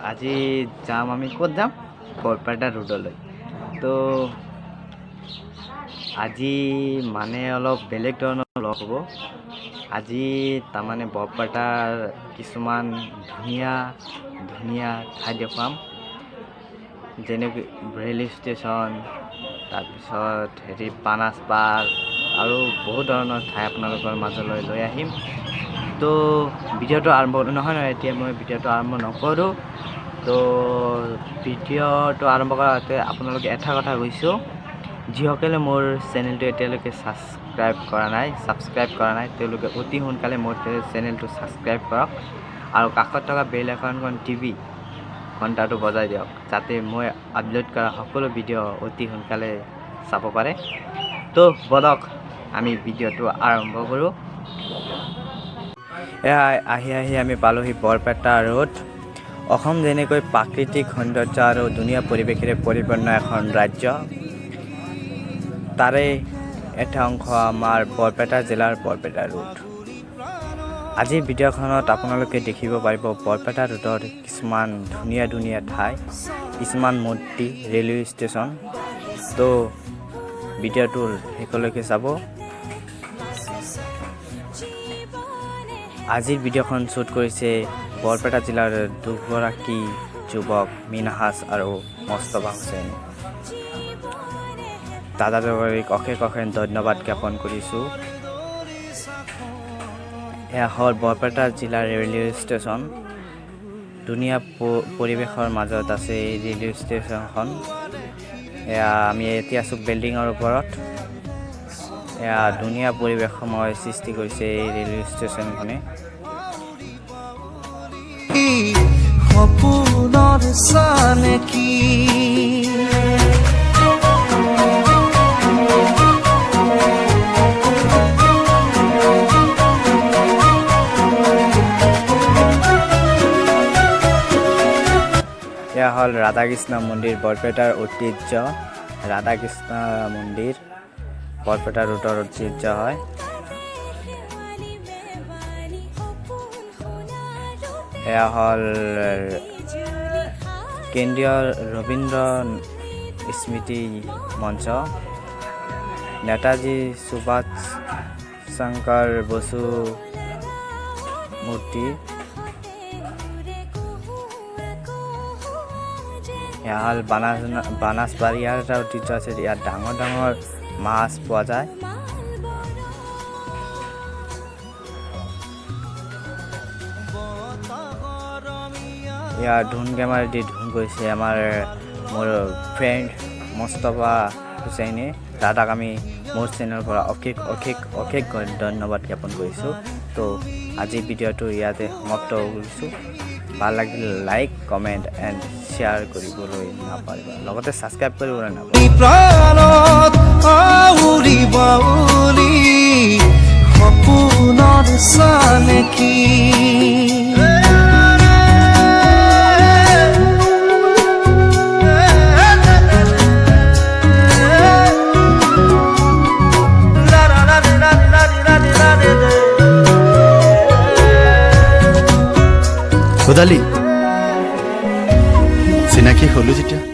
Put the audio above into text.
আজি যাম আমি ক'ত যাম বৰপেটা ৰোডলৈ তো আজি মানে অলপ বেলেগ ধৰণৰ লগ হ'ব আজি তাৰমানে বৰপেটাৰ কিছুমান ধুনীয়া ধুনীয়া ঠাই দেখুৱাম যেনেকৈ ৰেল ষ্টেচন তাৰপিছত বানাস পাৰ্ক আৰু বহুত ধৰণৰ ঠাই আপোনালোকৰ মাজলৈ লৈ আহিম তো ভিডিঅ'টো আৰম্ভ নহয় এতিয়া মই ভিডিঅ'টো আৰম্ভ নকৰোঁ তো ভিডিঅ'টো আৰম্ভ কৰাৰ আগতে আপোনালোকে এটা কথা কৈছোঁ যিসকলে মোৰ চেনেলটো এতিয়ালৈকে ছাবস্ক্ৰাইব কৰা নাই তেওঁলোকে অতি সোনকালে মোৰ চেনেলটো ছাবস্ক্ৰাইব কৰক আৰু কাষত থকা বেল আইকনখন টিপি ঘণ্টাটো বজাই দিয়ক যাতে মই আপলোড কৰা সকলো ভিডিঅ' অতি সোনকালে চাব পাৰে তো বলক আমি ভিডিঅ'টো আৰম্ভ কৰোঁ আহি আমি পালোহি বৰপেটা ৰোড অসম যেনেকৈ প্ৰাকৃতিক সৌন্দৰ্য আৰু ধুনীয়া পৰিৱেশেৰে পৰিপূৰ্ণ এখন ৰাজ্য তাৰে এটা অংশ আমাৰ বৰপেটা জিলাৰ বৰপেটা ৰোড আজিৰ ভিডিঅ'খনত আপোনালোকে দেখিব পাৰিব বৰপেটা ৰোডৰ কিছুমান ধুনীয়া ধুনীয়া ঠাই কিছুমান মূৰ্তি ৰেলৱে ষ্টেচন তো ভিডিঅ'টোৰ শেষলৈকে চাব আজিৰ ভিডিঅ'খন শ্বুট কৰিছে বৰপেটা জিলাৰ দুগৰাকী যুৱক মিনহাজ আৰু মুস্তফা হুছেইন দাদাজনক অশেষ ধন্যবাদ জ্ঞাপন কৰিছোঁ এয়া হ'ল বৰপেটা জিলাৰ ৰেলৱে ষ্টেচন ধুনীয়া পৰিৱেশৰ মাজত আছে এই ৰেলৱে ষ্টেচনখন এয়া আমি এতিয়া আছোঁ বিল্ডিঙৰ ওপৰত এয়া ধুনীয়া পৰিৱেশসমূহ সৃষ্টি কৰিছে এই ৰেলৱে ষ্টেচনখনে সপোনৰ চানেকি এয়া হ'ল ৰাধাকৃষ্ণ মন্দিৰ বৰপেটাৰ ঐতিহ্য ৰাধাকৃষ্ণ মন্দিৰ বৰপেটা ৰোডৰ ঐতিহ্য হয় এয়া হ'ল কেন্দ্ৰীয় ৰবীন্দ্ৰ স্মৃতি মঞ্চ নেতাজী সুভাষ চন্দ্ৰ বসু মূৰ্তি এয়া হ'ল বানাসবাৰী ইয়াৰ এটা ঐতিহ্য আছে ইয়াত ডাঙৰ ডাঙৰ মাছ পোৱা যায় ইয়াৰ ধুন কেমেৰা দি ধুন কৰিছে মোৰ ফ্ৰেণ্ড মুস্তফা হুছেইনে দাদাক আমি মোৰ চেনেলৰ পৰা অশেষ ধন্যবাদ জ্ঞাপন কৰিছোঁ তো আজি ভিডিঅ'টো ইয়াতে সমাপ্ত কৰিছোঁ ভাল লাগিলে লাইক কমেণ্ট এণ্ড শ্বেয়াৰ কৰিবলৈ নাপাহৰিব লগতে ছাবস্ক্ৰাইব কৰিবলৈ খোদালি চিনাকি হলো যেতিয়া